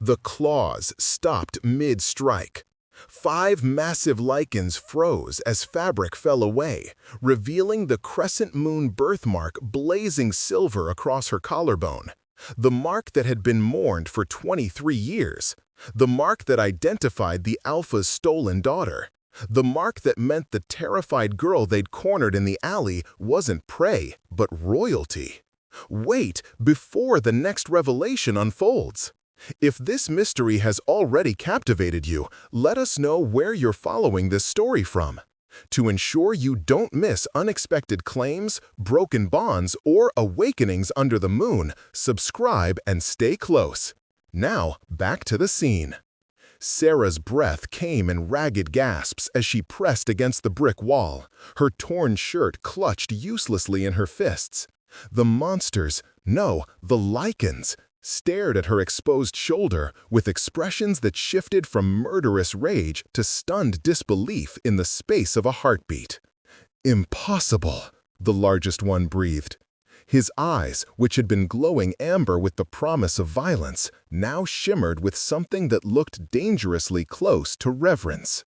The claws stopped mid-strike. 5 massive Lycans froze as fabric fell away, revealing the crescent moon birthmark blazing silver across her collarbone. The mark that had been mourned for 23 years. The mark that identified the Alpha's stolen daughter. The mark that meant the terrified girl they'd cornered in the alley wasn't prey, but royalty. Wait before the next revelation unfolds. If this mystery has already captivated you, let us know where you're following this story from. To ensure you don't miss unexpected claims, broken bonds, or awakenings under the moon, subscribe and stay close. Now, back to the scene. Sarah's breath came in ragged gasps as she pressed against the brick wall, her torn shirt clutched uselessly in her fists. The monsters, no, the Lycans, stared at her exposed shoulder with expressions that shifted from murderous rage to stunned disbelief in the space of a heartbeat. "Impossible," the largest one breathed. His eyes, which had been glowing amber with the promise of violence, now shimmered with something that looked dangerously close to reverence.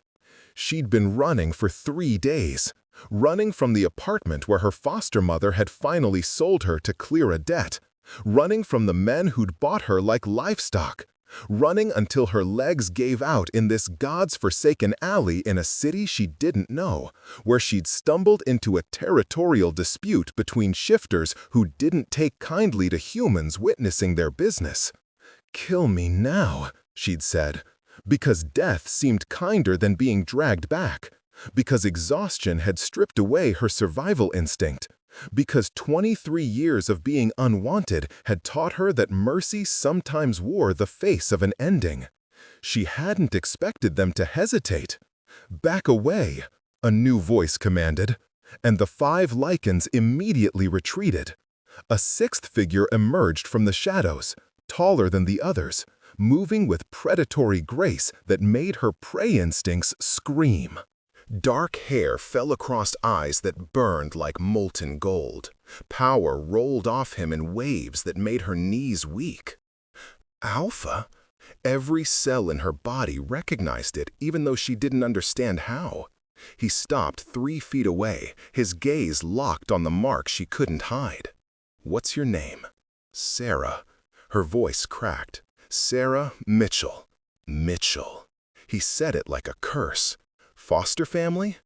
She'd been running for 3 days, running from the apartment where her foster mother had finally sold her to clear a debt, running from the men who'd bought her like livestock, running until her legs gave out in this God's forsaken alley in a city she didn't know, where she'd stumbled into a territorial dispute between shifters who didn't take kindly to humans witnessing their business. "Kill me now," she'd said, because death seemed kinder than being dragged back, because exhaustion had stripped away her survival instinct, because 23 years of being unwanted had taught her that mercy sometimes wore the face of an ending. She hadn't expected them to hesitate. "Back away," a new voice commanded, and the 5 Lycans immediately retreated. A 6th figure emerged from the shadows, taller than the others, moving with predatory grace that made her prey instincts scream. Dark hair fell across eyes that burned like molten gold. Power rolled off him in waves that made her knees weak. Alpha? Every cell in her body recognized it, even though she didn't understand how. He stopped 3 feet away, his gaze locked on the mark she couldn't hide. "What's your name?" "Sarah." Her voice cracked. "Sarah Mitchell." Mitchell. He said it like a curse. "Foster family?"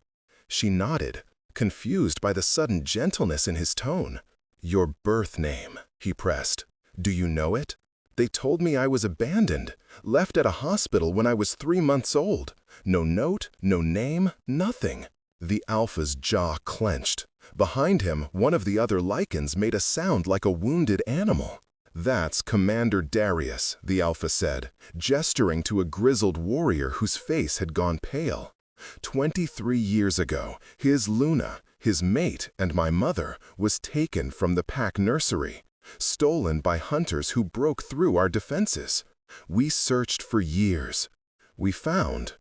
She nodded, confused by the sudden gentleness in his tone. "Your birth name," he pressed. "Do you know it? They told me I was abandoned, left at a hospital when I was 3 months old. No note, no name, nothing." The Alpha's jaw clenched. Behind him, one of the other Lycans made a sound like a wounded animal. "That's Commander Darius," the Alpha said, gesturing to a grizzled warrior whose face had gone pale. 23 years ago, his Luna, his mate and my mother, was taken from the pack nursery, stolen by hunters who broke through our defenses. We searched for years. We found—"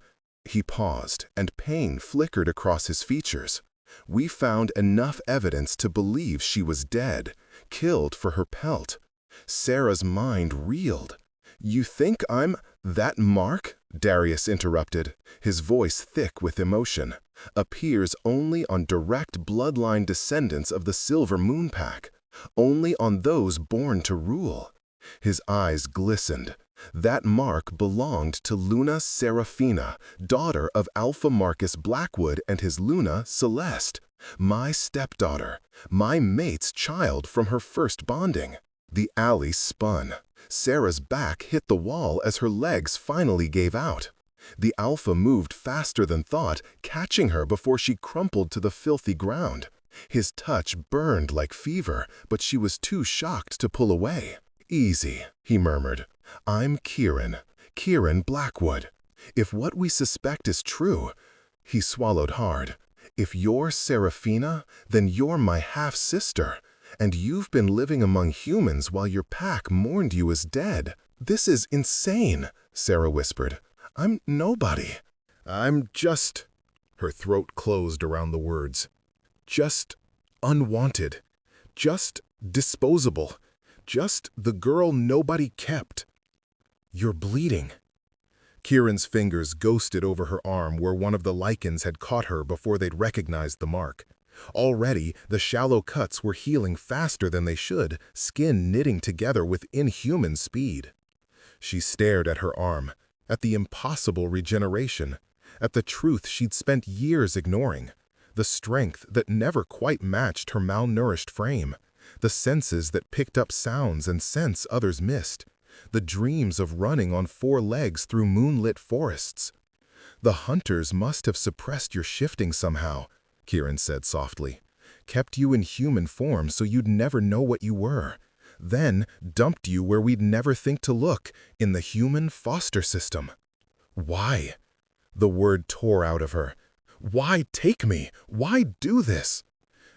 He paused, and pain flickered across his features. "We found enough evidence to believe she was dead, killed for her pelt." Sarah's mind reeled. "You think I'm—" "That mark," Darius interrupted, his voice thick with emotion, "appears only on direct bloodline descendants of the Silver Moon Pack, only on those born to rule." His eyes glistened. "That mark belonged to Luna Serafina, daughter of Alpha Marcus Blackwood and his Luna Celeste, my stepdaughter, my mate's child from her first bonding." The alley spun. Sarah's back hit the wall as her legs finally gave out. The Alpha moved faster than thought, catching her before she crumpled to the filthy ground. His touch burned like fever, but she was too shocked to pull away. "Easy," he murmured. "I'm Kieran Blackwood. If what we suspect is true—" He swallowed hard. "If you're Serafina, then you're my half-sister. And you've been living among humans while your pack mourned you as dead." "This is insane," Sarah whispered. "I'm nobody. I'm just—" Her throat closed around the words. "Just unwanted. Just disposable. Just the girl nobody kept." You're bleeding. Kieran's fingers ghosted over her arm where one of the Lycans had caught her before they'd recognized the mark. Already, the shallow cuts were healing faster than they should, skin knitting together with inhuman speed. She stared at her arm, at the impossible regeneration, at the truth she'd spent years ignoring, the strength that never quite matched her malnourished frame, the senses that picked up sounds and scents others missed, the dreams of running on 4 legs through moonlit forests. The hunters must have suppressed your shifting somehow, Kieran said softly, kept you in human form so you'd never know what you were, then dumped you where we'd never think to look, in the human foster system. Why? The word tore out of her. Why take me? Why do this?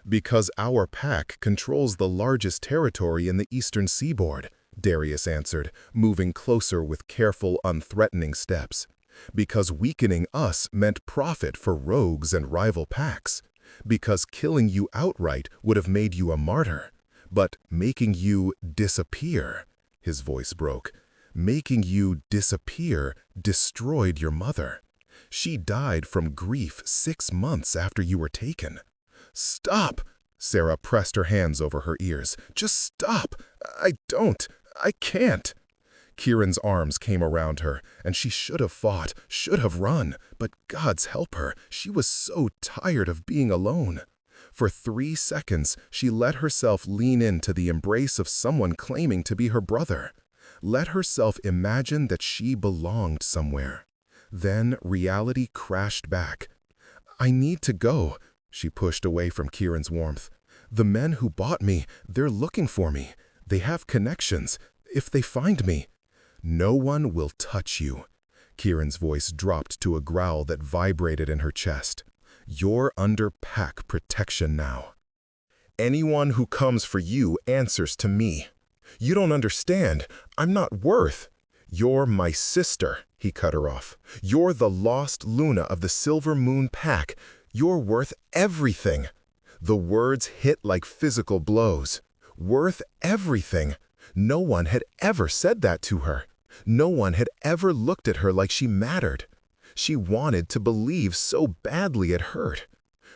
Because our pack controls the largest territory in the eastern seaboard, Darius answered, moving closer with careful, unthreatening steps. Because weakening us meant profit for rogues and rival packs. Because killing you outright would have made you a martyr. But making you disappear, his voice broke, making you disappear destroyed your mother. She died from grief 6 months after you were taken. Stop! Sarah pressed her hands over her ears. Just stop! I can't. Kieran's arms came around her, and she should have fought, should have run, but God's help her, she was so tired of being alone. For 3 seconds, she let herself lean into the embrace of someone claiming to be her brother. Let herself imagine that she belonged somewhere. Then reality crashed back. I need to go, she pushed away from Kieran's warmth. The men who bought me, they're looking for me. They have connections. If they find me, no one will touch you. Kieran's voice dropped to a growl that vibrated in her chest. You're under pack protection now. Anyone who comes for you answers to me. You don't understand. I'm not worth. You're my sister, he cut her off. You're the lost Luna of the Silver Moon Pack. You're worth everything. The words hit like physical blows. Worth everything. No one had ever said that to her. No one had ever looked at her like she mattered. She wanted to believe so badly it hurt.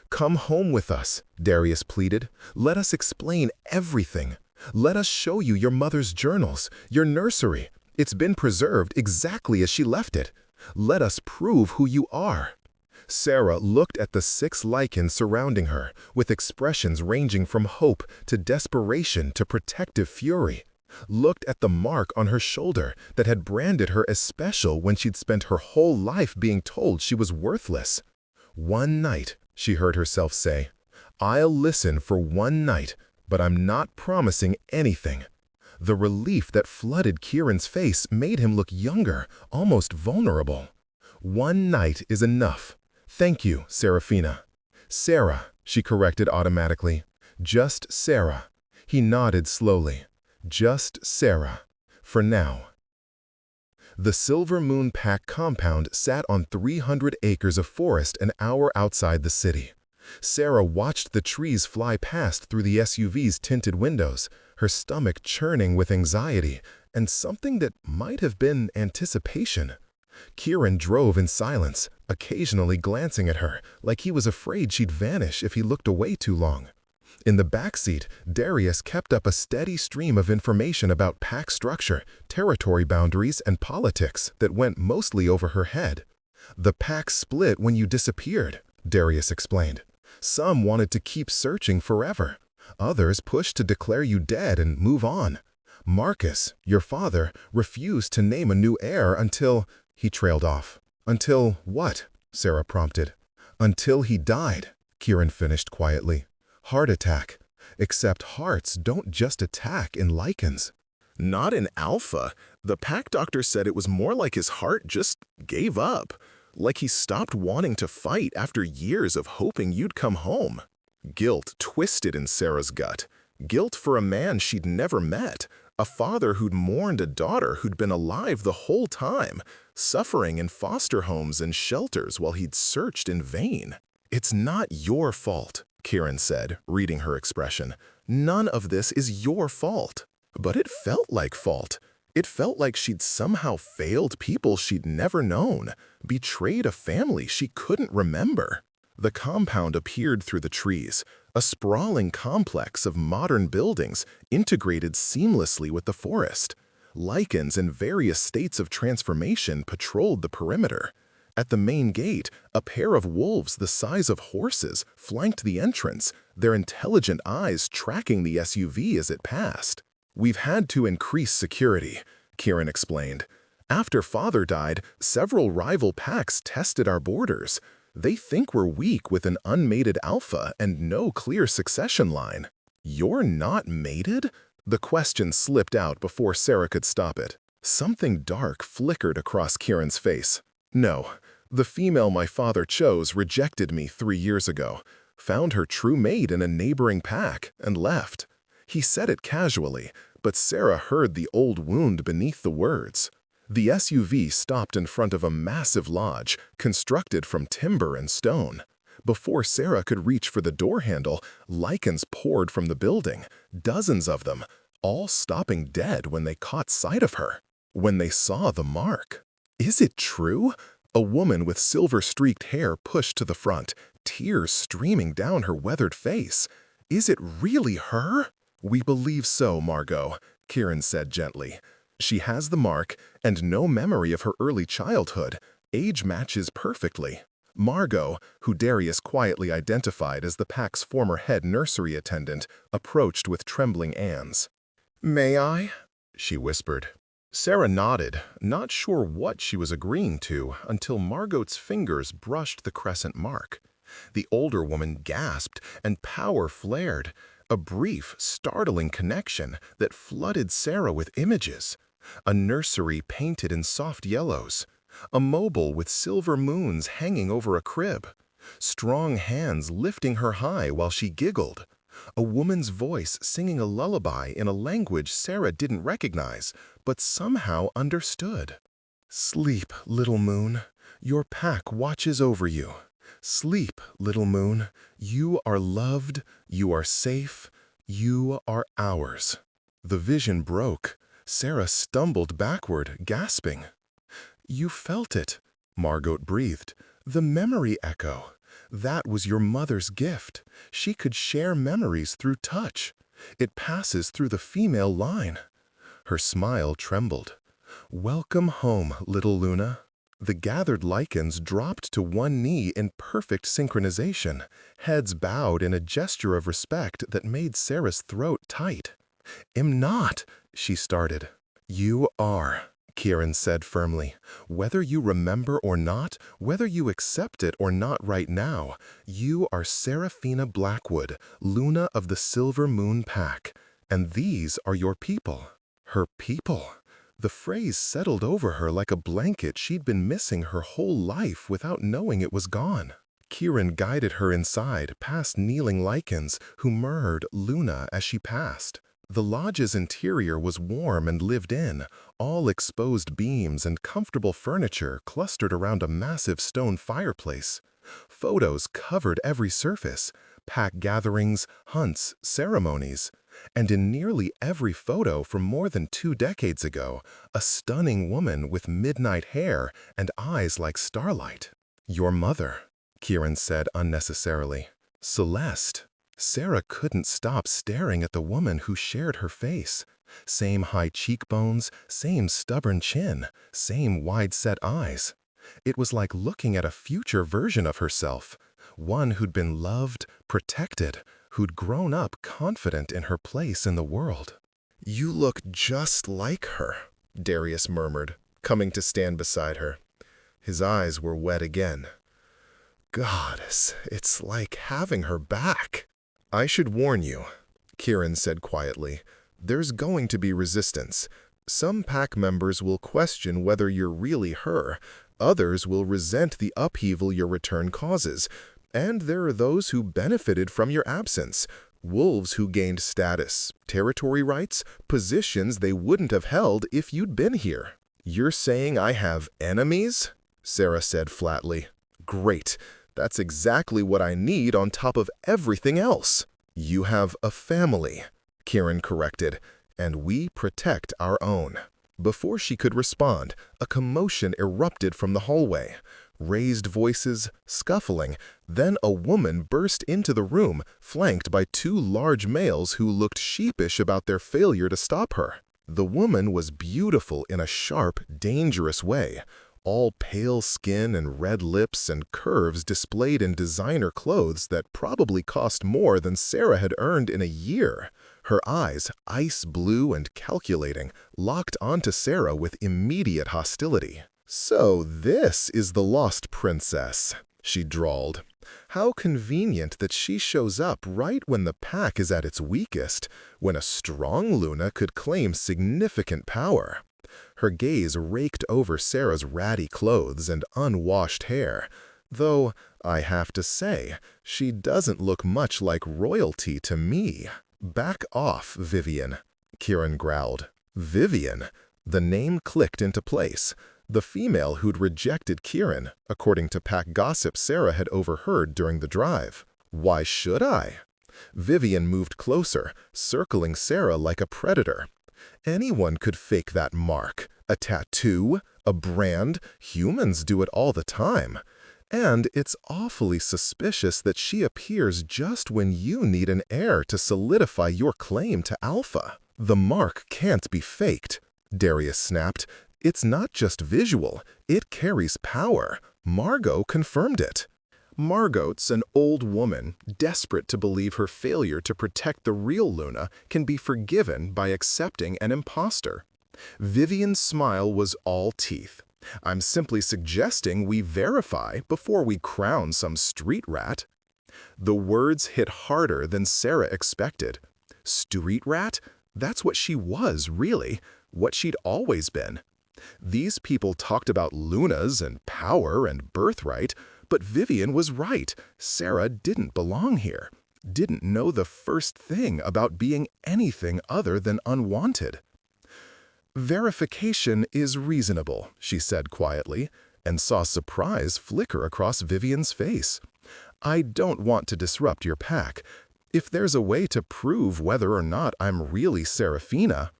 Come home with us, Darius pleaded. Let us explain everything. Let us show you your mother's journals, your nursery. It's been preserved exactly as she left it. Let us prove who you are. Sarah looked at the 6 Lycans surrounding her, with expressions ranging from hope to desperation to protective fury. Looked at the mark on her shoulder that had branded her as special when she'd spent her whole life being told she was worthless. One night, she heard herself say, I'll listen for one night, but I'm not promising anything. The relief that flooded Kieran's face made him look younger, almost vulnerable. One night is enough. Thank you, Serafina. Sarah, she corrected automatically. Just Sarah. He nodded slowly. Just Sarah. For now. The Silver Moon Pack compound sat on 300 acres of forest an hour outside the city. Sarah watched the trees fly past through the SUV's tinted windows, her stomach churning with anxiety and something that might have been anticipation. Kieran drove in silence, occasionally glancing at her, like he was afraid she'd vanish if he looked away too long. In the backseat, Darius kept up a steady stream of information about pack structure, territory boundaries, and politics that went mostly over her head. The pack split when you disappeared, Darius explained. Some wanted to keep searching forever. Others pushed to declare you dead and move on. Marcus, your father, refused to name a new heir until... He trailed off. Until what? Sarah prompted. Until he died, Kieran finished quietly. Heart attack. Except hearts don't just attack in Lycans. Not in Alpha. The pack doctor said it was more like his heart just gave up. Like he stopped wanting to fight after years of hoping you'd come home. Guilt twisted in Sarah's gut. Guilt for a man she'd never met. A father who'd mourned a daughter who'd been alive the whole time, suffering in foster homes and shelters while he'd searched in vain. It's not your fault, Kieran said, reading her expression. None of this is your fault. But it felt like fault. It felt like she'd somehow failed people she'd never known, betrayed a family she couldn't remember. The compound appeared through the trees, a sprawling complex of modern buildings integrated seamlessly with the forest. Lycans in various states of transformation patrolled the perimeter. At the main gate, a pair of wolves the size of horses flanked the entrance, their intelligent eyes tracking the SUV as it passed. "We've had to increase security," Kieran explained. "After Father died, several rival packs tested our borders. They think we're weak with an unmated alpha and no clear succession line." "You're not mated?" The question slipped out before Sarah could stop it. Something dark flickered across Kieran's face. "No. The female my father chose rejected me 3 years ago, found her true mate in a neighboring pack, and left." He said it casually, but Sarah heard the old wound beneath the words. The SUV stopped in front of a massive lodge, constructed from timber and stone. Before Sarah could reach for the door handle, Lycans poured from the building, dozens of them, all stopping dead when they caught sight of her, when they saw the mark. "Is it true?" A woman with silver-streaked hair pushed to the front, tears streaming down her weathered face. "Is it really her?" "We believe so, Margot," Kieran said gently. "She has the mark and no memory of her early childhood. Age matches perfectly." Margot, who Darius quietly identified as the pack's former head nursery attendant, approached with trembling hands. "May I?" she whispered. Sarah nodded, not sure what she was agreeing to until Margot's fingers brushed the crescent mark. The older woman gasped and power flared, a brief, startling connection that flooded Sarah with images. A nursery painted in soft yellows, a mobile with silver moons hanging over a crib, strong hands lifting her high while she giggled, a woman's voice singing a lullaby in a language Sarah didn't recognize, but somehow understood. "Sleep, little moon. Your pack watches over you. Sleep, little moon. You are loved. You are safe. You are ours." The vision broke. Sarah stumbled backward, gasping. "You felt it," Margot breathed. "The memory echo. That was your mother's gift. She could share memories through touch. It passes through the female line." Her smile trembled. "Welcome home, little Luna." The gathered Lycans dropped to one knee in perfect synchronization, heads bowed in a gesture of respect that made Sarah's throat tight. "Am not," she started. "You are," Kieran said firmly. "Whether you remember or not, whether you accept it or not right now, you are Seraphina Blackwood, Luna of the Silver Moon Pack, and these are your people." Her people. The phrase settled over her like a blanket she'd been missing her whole life without knowing it was gone. Kieran guided her inside, past kneeling Lycans, who murmured Luna as she passed. The lodge's interior was warm and lived in, all exposed beams and comfortable furniture clustered around a massive stone fireplace. Photos covered every surface, pack gatherings, hunts, ceremonies. And in nearly every photo from more than 2 decades ago, a stunning woman with midnight hair and eyes like starlight. "Your mother," Kieran said unnecessarily. "Celeste." Sarah couldn't stop staring at the woman who shared her face. Same high cheekbones, same stubborn chin, same wide-set eyes. It was like looking at a future version of herself, one who'd been loved, protected, who'd grown up confident in her place in the world. "You look just like her," Darius murmured, coming to stand beside her. His eyes were wet again. "Goddess, it's like having her back." "I should warn you," Kieran said quietly. "There's going to be resistance. Some pack members will question whether you're really her. Others will resent the upheaval your return causes. And there are those who benefited from your absence. Wolves who gained status, territory rights, positions they wouldn't have held if you'd been here." "You're saying I have enemies?" Sarah said flatly. "Great. That's exactly what I need on top of everything else." "You have a family," Kieran corrected, "and we protect our own." Before she could respond, a commotion erupted from the hallway. Raised voices, scuffling, then a woman burst into the room, flanked by two large males who looked sheepish about their failure to stop her. The woman was beautiful in a sharp, dangerous way, all pale skin and red lips and curves displayed in designer clothes that probably cost more than Sarah had earned in a year. Her eyes, ice blue and calculating, locked onto Sarah with immediate hostility. "So this is the lost princess," she drawled. "How convenient that she shows up right when the pack is at its weakest, when a strong Luna could claim significant power." Her gaze raked over Sarah's ratty clothes and unwashed hair, though, I have to say, she doesn't look much like royalty to me. "Back off, Vivian," Kieran growled. Vivian? The name clicked into place. The female who'd rejected Kieran, according to pack gossip Sarah had overheard during the drive. Why should I? Vivian moved closer, circling Sarah like a predator. Anyone could fake that mark. A tattoo, a brand, humans do it all the time. And it's awfully suspicious that she appears just when you need an heir to solidify your claim to Alpha. "The mark can't be faked," Darius snapped. "It's not just visual, it carries power. Margot confirmed it." Margot's an old woman, desperate to believe her failure to protect the real Luna can be forgiven by accepting an imposter. Vivian's smile was all teeth. "I'm simply suggesting we verify before we crown some street rat." The words hit harder than Sarah expected. Street rat? That's what she was, really, what she'd always been. These people talked about Lunas and power and birthright, but Vivian was right. Sarah didn't belong here, didn't know the first thing about being anything other than unwanted. "Verification is reasonable," she said quietly, and saw surprise flicker across Vivian's face. "I don't want to disrupt your pack. If there's a way to prove whether or not I'm really Seraphina—"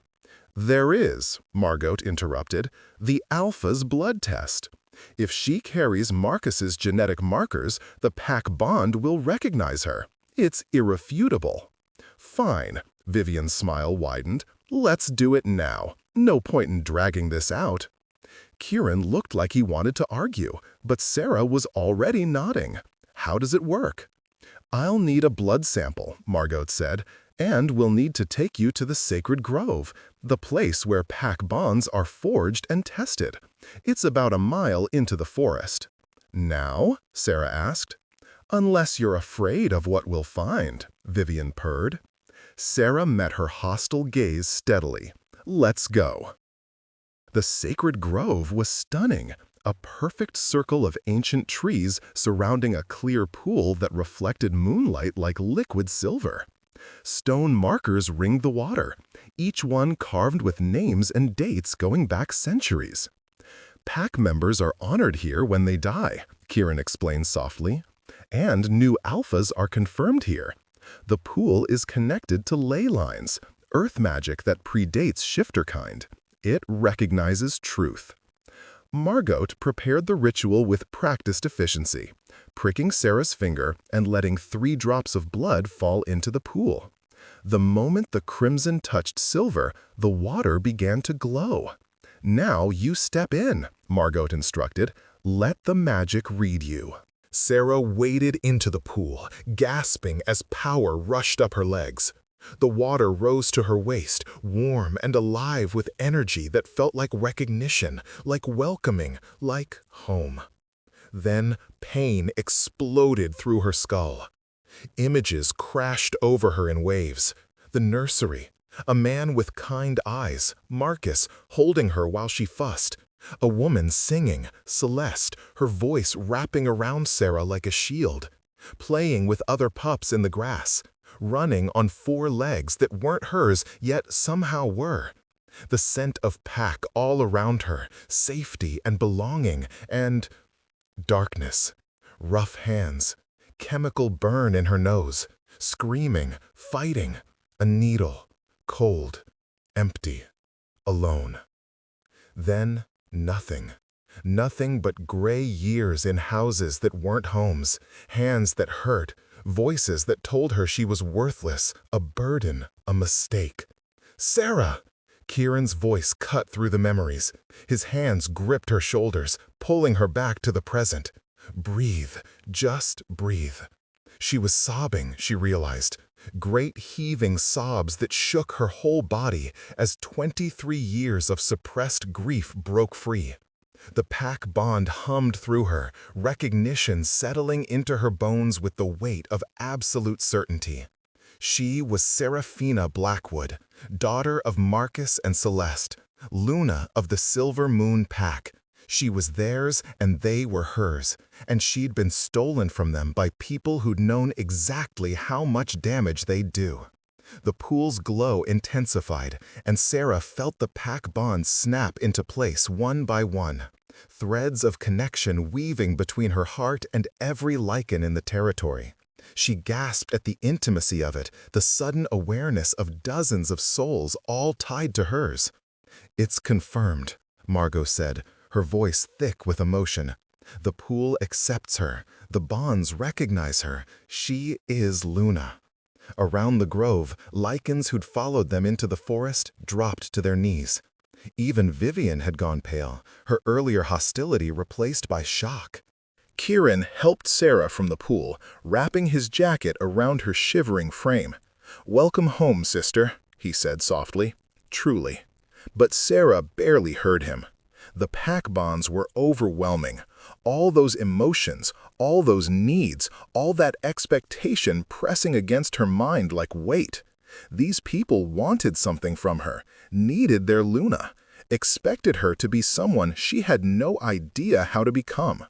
"There is," Margot interrupted, "the Alpha's blood test. If she carries Marcus's genetic markers, the pack bond will recognize her. It's irrefutable." "Fine," Vivian's smile widened. "Let's do it now. No point in dragging this out." Kieran looked like he wanted to argue, but Sarah was already nodding. "How does it work?" "I'll need a blood sample," Margot said, "and we'll need to take you to the Sacred Grove, the place where pack bonds are forged and tested. It's about a mile into the forest." "Now?" Sarah asked. "Unless you're afraid of what we'll find," Vivian purred. Sarah met her hostile gaze steadily. "Let's go." The Sacred Grove was stunning, a perfect circle of ancient trees surrounding a clear pool that reflected moonlight like liquid silver. Stone markers ringed the water, each one carved with names and dates going back centuries. "Pack members are honored here when they die," Kieran explained softly. "And new alphas are confirmed here. The pool is connected to ley lines, earth magic that predates shifterkind. It recognizes truth." Margot prepared the ritual with practiced efficiency, pricking Sarah's finger and letting 3 drops of blood fall into the pool. The moment the crimson touched silver, the water began to glow. "Now you step in," Margot instructed. "Let the magic read you." Sarah waded into the pool, gasping as power rushed up her legs. The water rose to her waist, warm and alive with energy that felt like recognition, like welcoming, like home. Then pain exploded through her skull. Images crashed over her in waves. The nursery, a man with kind eyes, Marcus, holding her while she fussed. A woman singing, Celeste, her voice wrapping around Sarah like a shield. Playing with other pups in the grass. Running on 4 legs that weren't hers, yet somehow were. The scent of pack all around her, safety and belonging, and darkness. Rough hands, chemical burn in her nose, screaming, fighting, a needle, cold, empty, alone. Then, nothing. Nothing but gray years in houses that weren't homes, hands that hurt, voices that told her she was worthless, a burden, a mistake. "Sarah!" Kieran's voice cut through the memories. His hands gripped her shoulders, pulling her back to the present. Breathe, just breathe. She was sobbing, she realized. Great heaving sobs that shook her whole body as 23 years of suppressed grief broke free. The pack bond hummed through her, recognition settling into her bones with the weight of absolute certainty. She was Seraphina Blackwood, daughter of Marcus and Celeste, Luna of the Silver Moon Pack. She was theirs and they were hers, and she'd been stolen from them by people who'd known exactly how much damage they'd do. The pool's glow intensified, and Sarah felt the pack bond snap into place one by one. Threads of connection weaving between her heart and every Lycan in the territory. She gasped at the intimacy of it, the sudden awareness of dozens of souls all tied to hers. "It's confirmed," Margot said, her voice thick with emotion. "The pool accepts her. The bonds recognize her. She is Luna." Around the grove, Lycans who'd followed them into the forest dropped to their knees. Even Vivian had gone pale, her earlier hostility replaced by shock. Kieran helped Sarah from the pool, wrapping his jacket around her shivering frame. "Welcome home, sister," he said softly. Truly. But Sarah barely heard him. The pack bonds were overwhelming. All those emotions, all those needs, all that expectation pressing against her mind like weight. These people wanted something from her, needed their Luna, expected her to be someone she had no idea how to become.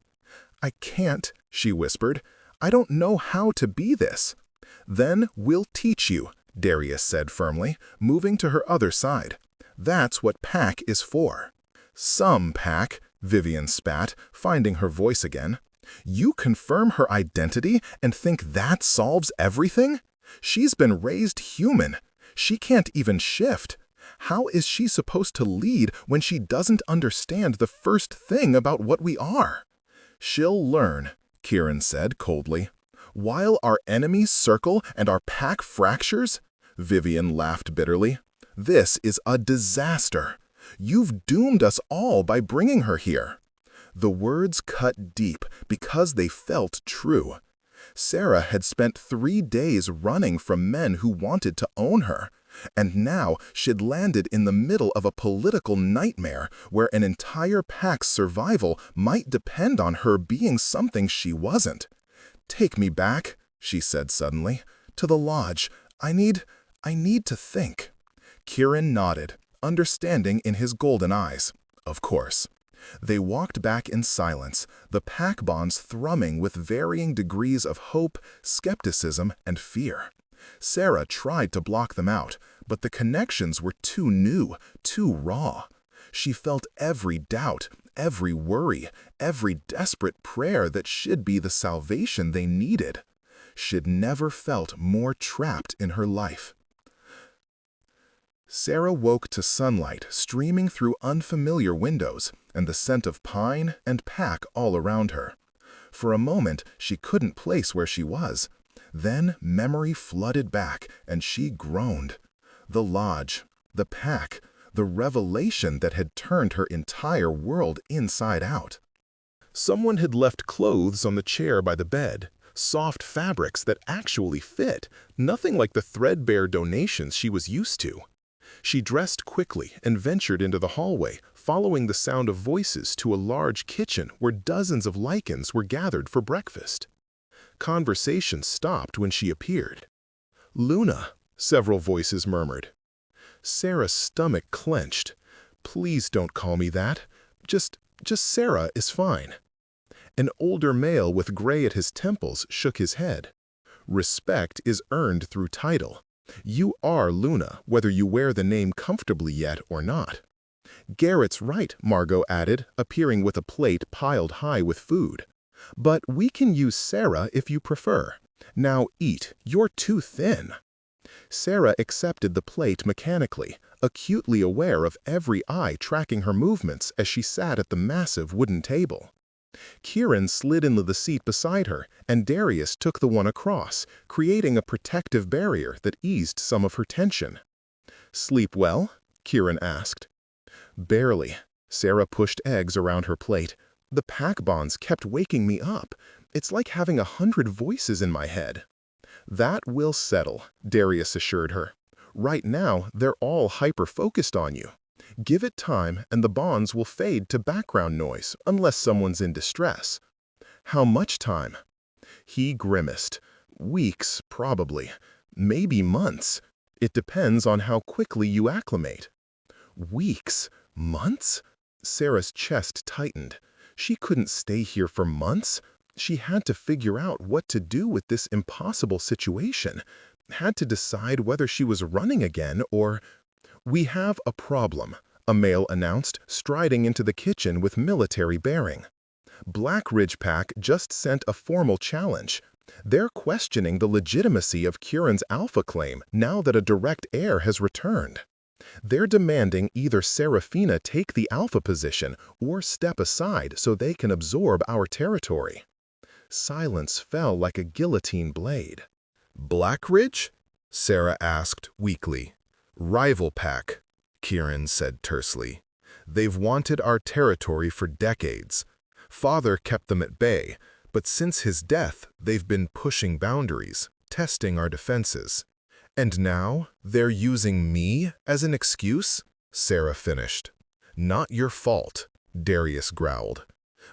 "I can't," she whispered. "I don't know how to be this." "Then we'll teach you," Darius said firmly, moving to her other side. "That's what Pack is for." "Some Pack," Vivian spat, finding her voice again. "You confirm her identity and think that solves everything? She's been raised human. She can't even shift. How is she supposed to lead when she doesn't understand the first thing about what we are?" "She'll learn," Kieran said coldly. "While our enemies circle and our pack fractures?" Vivian laughed bitterly. "This is a disaster. You've doomed us all by bringing her here." The words cut deep because they felt true. Sarah had spent 3 days running from men who wanted to own her, and now she'd landed in the middle of a political nightmare where an entire pack's survival might depend on her being something she wasn't. "Take me back," she said suddenly, "to the lodge. I need to think." Kieran nodded, understanding in his golden eyes. Of course. They walked back in silence, the pack bonds thrumming with varying degrees of hope, skepticism, and fear. Sarah tried to block them out, but the connections were too new, too raw. She felt every doubt, every worry, every desperate prayer that she'd be the salvation they needed. She'd never felt more trapped in her life. Sarah woke to sunlight streaming through unfamiliar windows and the scent of pine and pack all around her. For a moment, she couldn't place where she was. Then memory flooded back and she groaned. The lodge, the pack, the revelation that had turned her entire world inside out. Someone had left clothes on the chair by the bed, soft fabrics that actually fit, nothing like the threadbare donations she was used to. She dressed quickly and ventured into the hallway, following the sound of voices to a large kitchen where dozens of Lycans were gathered for breakfast. Conversation stopped when she appeared. "Luna," several voices murmured. Sarah's stomach clenched. "Please don't call me that. Just Sarah is fine." An older male with gray at his temples shook his head. "Respect is earned through title. You are Luna, whether you wear the name comfortably yet or not." "Garrett's right," Margot added, appearing with a plate piled high with food. "But we can use Sarah if you prefer. Now eat, you're too thin." Sarah accepted the plate mechanically, acutely aware of every eye tracking her movements as she sat at the massive wooden table. Kieran slid into the seat beside her, and Darius took the one across, creating a protective barrier that eased some of her tension. "Sleep well?" Kieran asked. "Barely." Sarah pushed eggs around her plate. "The pack bonds kept waking me up. It's like having 100 voices in my head." "That will settle," Darius assured her. "Right now, they're all hyper-focused on you. Give it time and the bonds will fade to background noise unless someone's in distress." "How much time?" He grimaced. "Weeks, probably. Maybe months. It depends on how quickly you acclimate." "Weeks? Months?" Sarah's chest tightened. She couldn't stay here for months. She had to figure out what to do with this impossible situation. Had to decide whether she was running again or... "We have a problem," a male announced, striding into the kitchen with military bearing. Black Ridge Pack just sent a formal challenge. They're questioning the legitimacy of Kieran's alpha claim now that a direct heir has returned. They're demanding either Serafina take the alpha position or step aside so they can absorb our territory. Silence fell like a guillotine blade. "Black Ridge?" Sarah asked weakly. "Rival pack," Kieran said tersely. "They've wanted our territory for decades. Father kept them at bay, but since his death, they've been pushing boundaries, testing our defenses. And now, they're using me as an excuse?" Sarah finished. "Not your fault," Darius growled.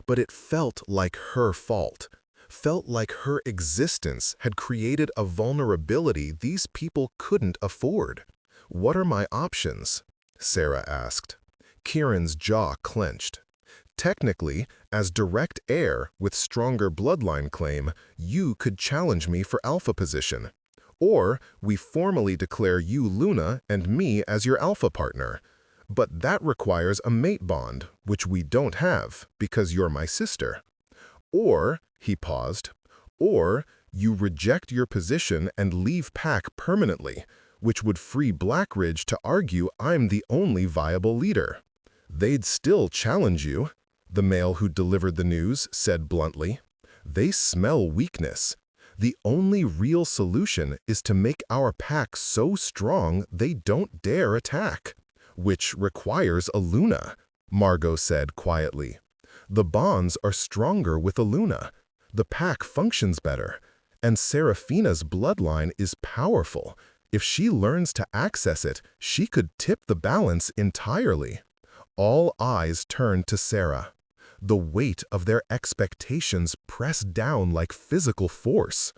But it felt like her fault. Felt like her existence had created a vulnerability these people couldn't afford. "What are my options?" Sarah asked. Kieran's jaw clenched. "Technically, as direct heir with stronger bloodline claim, you could challenge me for alpha position. Or we formally declare you Luna and me as your alpha partner. But that requires a mate bond, which we don't have because you're my sister. Or," he paused, "or you reject your position and leave Pack permanently, which would free Black Ridge to argue I'm the only viable leader." "They'd still challenge you," the male who delivered the news said bluntly. "They smell weakness. The only real solution is to make our pack so strong they don't dare attack." "Which requires a Luna," Margot said quietly. "The bonds are stronger with a Luna. The pack functions better. And Serafina's bloodline is powerful. If she learns to access it, she could tip the balance entirely." All eyes turned to Sarah. The weight of their expectations pressed down like physical force.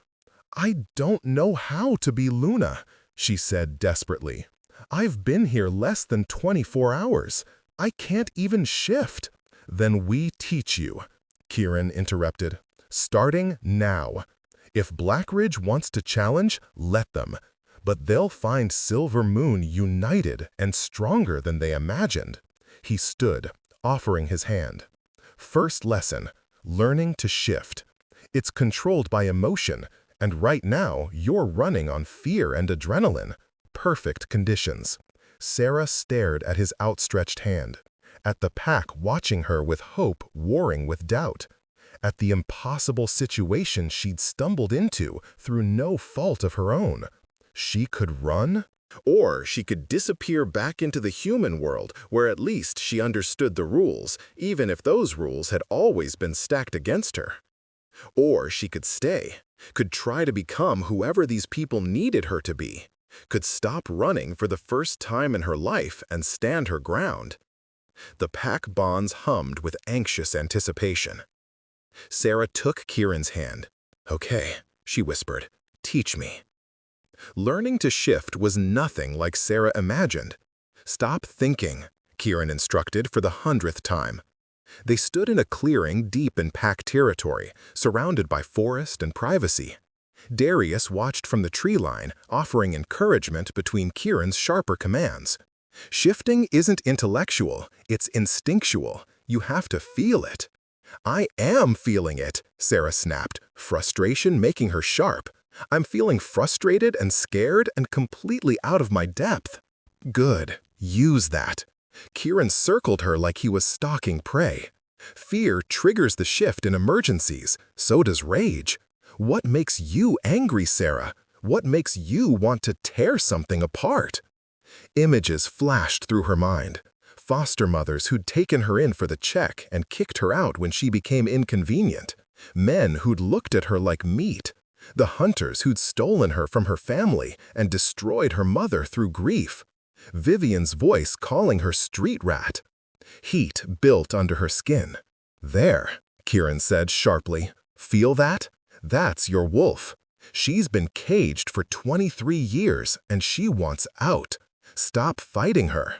"I don't know how to be Luna," she said desperately. "I've been here less than 24 hours. I can't even shift." "Then we teach you," Kieran interrupted. "Starting now. If Black Ridge wants to challenge, let them. But they'll find Silver Moon united and stronger than they imagined." He stood, offering his hand. "First lesson, learning to shift. It's controlled by emotion, and right now you're running on fear and adrenaline. Perfect conditions." Sarah stared at his outstretched hand, at the pack watching her with hope warring with doubt, at the impossible situation she'd stumbled into through no fault of her own. She could run? Or she could disappear back into the human world where at least she understood the rules, even if those rules had always been stacked against her. Or she could stay, could try to become whoever these people needed her to be, could stop running for the first time in her life and stand her ground. The pack bonds hummed with anxious anticipation. Sarah took Kieran's hand. "Okay," she whispered, "teach me." Learning to shift was nothing like Sarah imagined. "Stop thinking," Kieran instructed for the 100th time. They stood in a clearing deep in pack territory, surrounded by forest and privacy. Darius watched from the tree line, offering encouragement between Kieran's sharper commands. "Shifting isn't intellectual, it's instinctual. You have to feel it." "I am feeling it," Sarah snapped, frustration making her sharp. "I'm feeling frustrated and scared and completely out of my depth." "Good," Use that. Kieran circled her like he was stalking prey. Fear triggers the shift in emergencies, so does rage. What makes you angry, Sarah? What makes you want to tear something apart? Images flashed through her mind. Foster mothers who'd taken her in for the check and kicked her out when she became inconvenient. Men who'd looked at her like meat. The hunters who'd stolen her from her family and destroyed her mother through grief. Vivian's voice calling her street rat. Heat built under her skin. There, Kieran said sharply. Feel that? That's your wolf. She's been caged for 23 years and she wants out. Stop fighting her.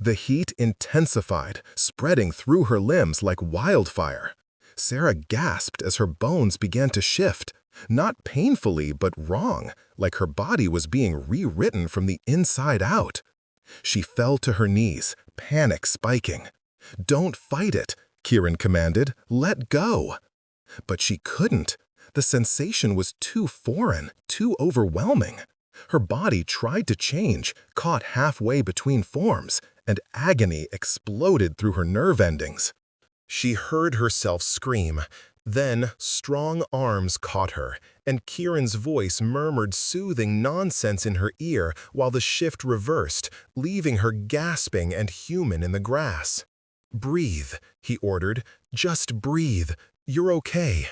The heat intensified, spreading through her limbs like wildfire. Sarah gasped as her bones began to shift, not painfully but wrong, like her body was being rewritten from the inside out. She fell to her knees, panic spiking. Don't fight it, Kieran commanded. Let go. But she couldn't. The sensation was too foreign, too overwhelming. Her body tried to change, caught halfway between forms, and agony exploded through her nerve endings. She heard herself scream. Then strong arms caught her, and Kieran's voice murmured soothing nonsense in her ear while the shift reversed, leaving her gasping and human in the grass. "Breathe," he ordered. "Just breathe. You're okay."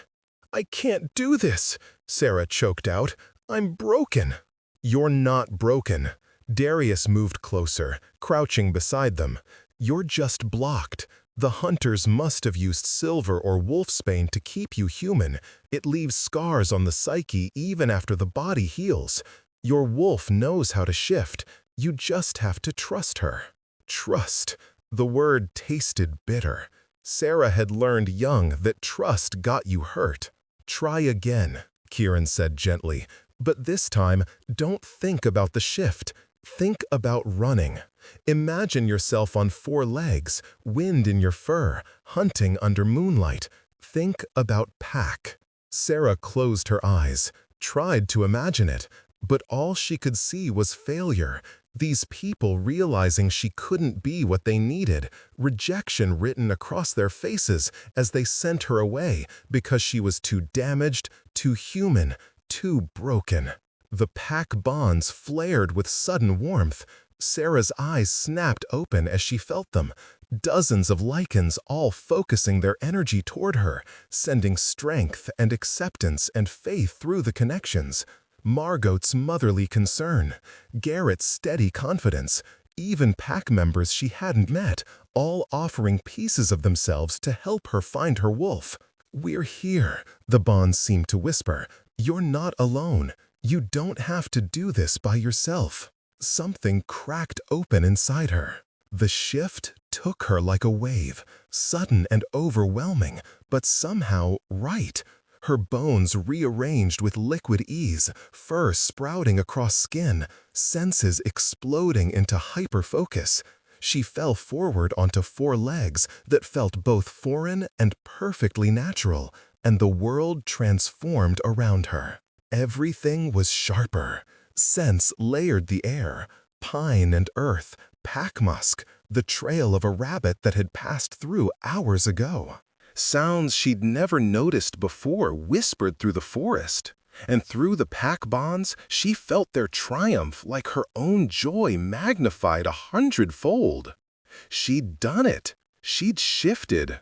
"I can't do this," Sarah choked out. "I'm broken." "You're not broken." Darius moved closer, crouching beside them. "You're just blocked. The hunters must have used silver or wolfsbane to keep you human. It leaves scars on the psyche even after the body heals. Your wolf knows how to shift. You just have to trust her." Trust. The word tasted bitter. Sarah had learned young that trust got you hurt. "Try again," Kieran said gently. "But this time, don't think about the shift. Think about running. Imagine yourself on 4 legs, wind in your fur, hunting under moonlight. Think about pack." Sarah closed her eyes, tried to imagine it, but all she could see was failure. These people realizing she couldn't be what they needed, rejection written across their faces as they sent her away because she was too damaged, too human, too broken. The pack bonds flared with sudden warmth. Sarah's eyes snapped open as she felt them. Dozens of Lycans all focusing their energy toward her, sending strength and acceptance and faith through the connections. Margot's motherly concern, Garrett's steady confidence, even pack members she hadn't met, all offering pieces of themselves to help her find her wolf. "We're here," the bonds seemed to whisper. "You're not alone. You don't have to do this by yourself." Something cracked open inside her. The shift took her like a wave, sudden and overwhelming, but somehow right. Her bones rearranged with liquid ease, fur sprouting across skin, senses exploding into hyperfocus. She fell forward onto 4 legs that felt both foreign and perfectly natural, and the world transformed around her. Everything was sharper. Scents layered the air, pine and earth, pack musk, the trail of a rabbit that had passed through hours ago. Sounds she'd never noticed before whispered through the forest, and through the pack bonds she felt their triumph like her own joy magnified 100-fold. She'd done it. She'd shifted.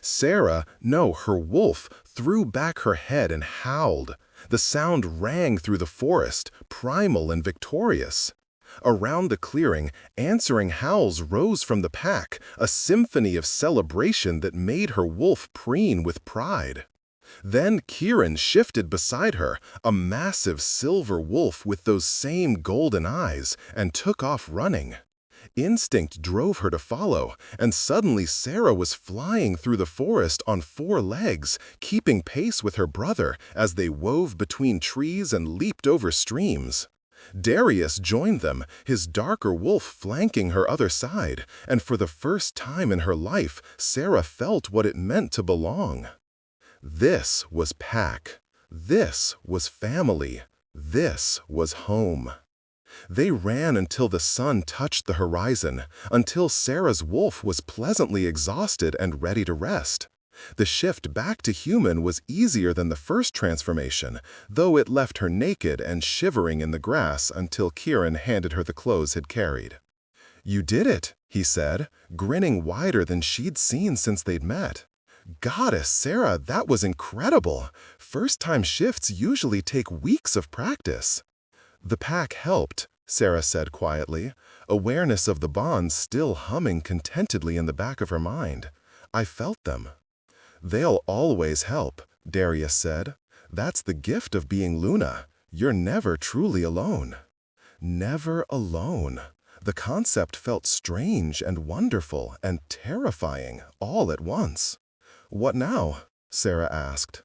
Sarah, no, her wolf, threw back her head and howled. The sound rang through the forest, primal and victorious. Around the clearing, answering howls rose from the pack, a symphony of celebration that made her wolf preen with pride. Then Kieran shifted beside her, a massive silver wolf with those same golden eyes, and took off running. Instinct drove her to follow, and suddenly Sarah was flying through the forest on 4 legs, keeping pace with her brother as they wove between trees and leaped over streams. Darius joined them, his darker wolf flanking her other side, and for the first time in her life, Sarah felt what it meant to belong. This was pack. This was family. This was home. They ran until the sun touched the horizon, until Sarah's wolf was pleasantly exhausted and ready to rest. The shift back to human was easier than the first transformation, though it left her naked and shivering in the grass until Kieran handed her the clothes he'd carried. "You did it," he said, grinning wider than she'd seen since they'd met. "Goddess, Sarah, that was incredible. First-time shifts usually take weeks of practice." "The pack helped," Sarah said quietly, awareness of the bonds still humming contentedly in the back of her mind. "I felt them." "They'll always help," Darius said. "That's the gift of being Luna. You're never truly alone." Never alone. The concept felt strange and wonderful and terrifying all at once. "What now?" Sarah asked.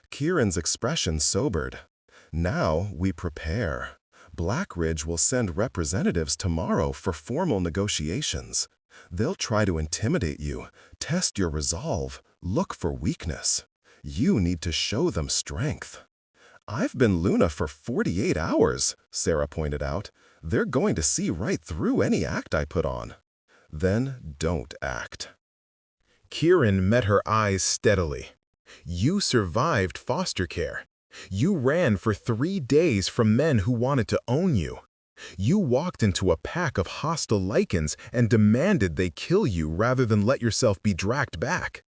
Kieran's expression sobered. "Now we prepare. Blackridge will send representatives tomorrow for formal negotiations. They'll try to intimidate you, test your resolve, look for weakness. You need to show them strength." "I've been Luna for 48 hours, Sarah pointed out. "They're going to see right through any act I put on." "Then don't act." Kieran met her eyes steadily. "You survived foster care. You ran for 3 days from men who wanted to own you. You walked into a pack of hostile Lycans and demanded they kill you rather than let yourself be dragged back.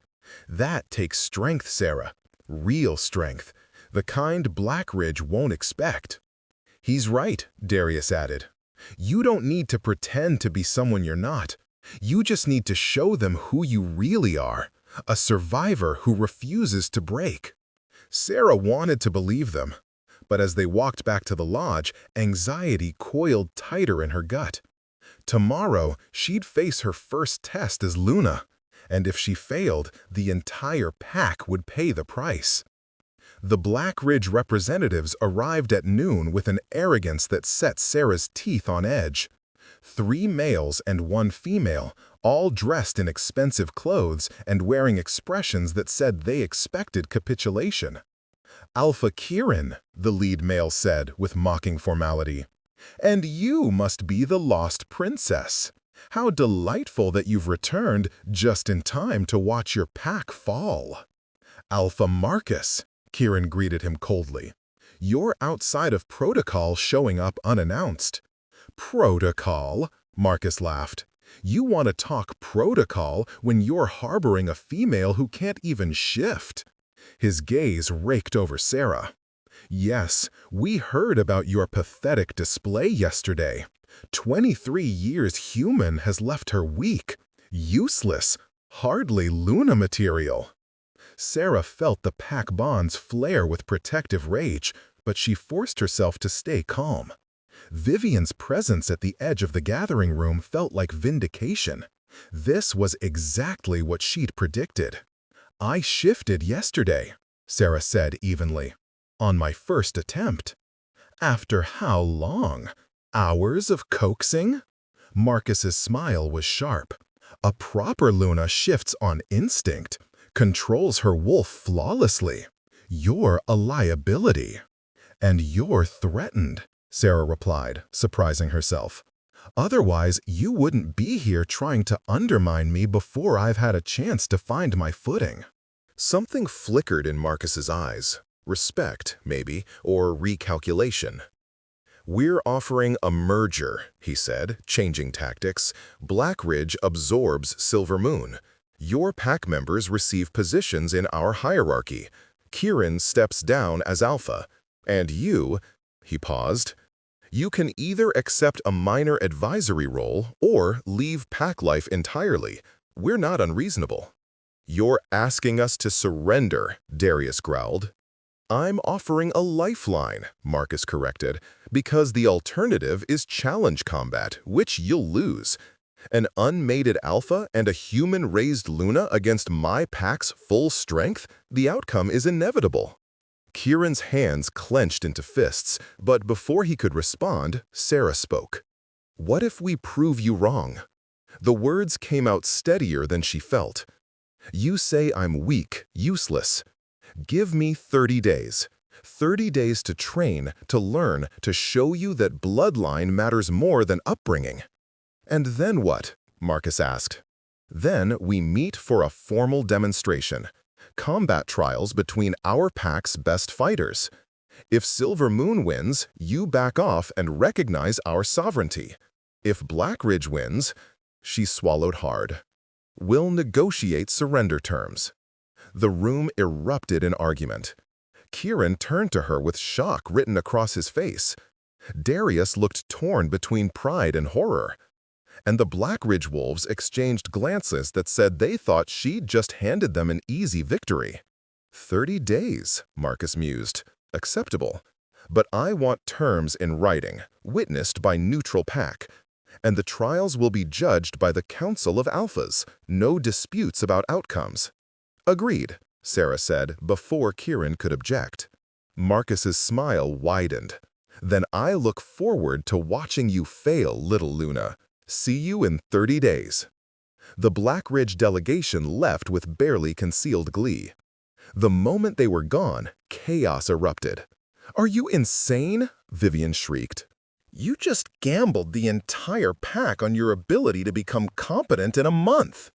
That takes strength, Sarah. Real strength. The kind Blackridge won't expect." "He's right," Darius added. "You don't need to pretend to be someone you're not. You just need to show them who you really are, a survivor who refuses to break." Sarah wanted to believe them, but as they walked back to the lodge, anxiety coiled tighter in her gut. Tomorrow, she'd face her first test as Luna, and if she failed, the entire pack would pay the price. The Blackridge representatives arrived at noon with an arrogance that set Sarah's teeth on edge. 3 males and 1 female, all dressed in expensive clothes and wearing expressions that said they expected capitulation. "Alpha Kieran," the lead male said with mocking formality. "And you must be the lost princess. How delightful that you've returned just in time to watch your pack fall." "Alpha Marcus," Kieran greeted him coldly. "You're outside of protocol showing up unannounced." "Protocol?" Marcus laughed. "You want to talk protocol when you're harboring a female who can't even shift." His gaze raked over Sarah. "Yes, we heard about your pathetic display yesterday. 23 years human has left her weak, useless, hardly Luna material." Sarah felt the pack bonds flare with protective rage, but she forced herself to stay calm. Vivian's presence at the edge of the gathering room felt like vindication. This was exactly what she'd predicted. "I shifted yesterday," Sarah said evenly. "On my first attempt." "After how long? Hours of coaxing?" Marcus's smile was sharp. "A proper Luna shifts on instinct, controls her wolf flawlessly. You're a liability." "And you're threatened," Sarah replied, surprising herself. "Otherwise, you wouldn't be here trying to undermine me before I've had a chance to find my footing." Something flickered in Marcus's eyes. Respect, maybe, or recalculation. "We're offering a merger," he said, changing tactics. "Blackridge absorbs Silver Moon. Your pack members receive positions in our hierarchy. Kieran steps down as Alpha. And you," he paused, "you can either accept a minor advisory role or leave pack life entirely. We're not unreasonable." "You're asking us to surrender," Darius growled. "I'm offering a lifeline," Marcus corrected, "because the alternative is challenge combat, which you'll lose. An unmated Alpha and a human-raised Luna against my pack's full strength, the outcome is inevitable." Kieran's hands clenched into fists, but before he could respond, Sarah spoke. "What if we prove you wrong?" The words came out steadier than she felt. "You say I'm weak, useless. Give me 30 days. 30 days to train, to learn, to show you that bloodline matters more than upbringing. And then what? Marcus asked. Then we meet for a formal demonstration. Combat trials between our pack's best fighters. If Silver Moon wins, you back off and recognize our sovereignty. If Black Ridge wins, she swallowed hard. We'll negotiate surrender terms. The room erupted in argument. Kieran turned to her with shock written across his face. Darius looked torn between pride and horror. And the Black Ridge Wolves exchanged glances that said they thought she'd just handed them an easy victory. 30 days, Marcus mused. Acceptable. But I want terms in writing, witnessed by neutral pack. And the trials will be judged by the Council of Alphas. No disputes about outcomes. Agreed, Sarah said before Kieran could object. Marcus's smile widened. Then I look forward to watching you fail, little Luna. See you in 30 days. The Black Ridge delegation left with barely concealed glee. The moment they were gone, chaos erupted. "Are you insane?" Vivian shrieked. "You just gambled the entire pack on your ability to become competent in a month."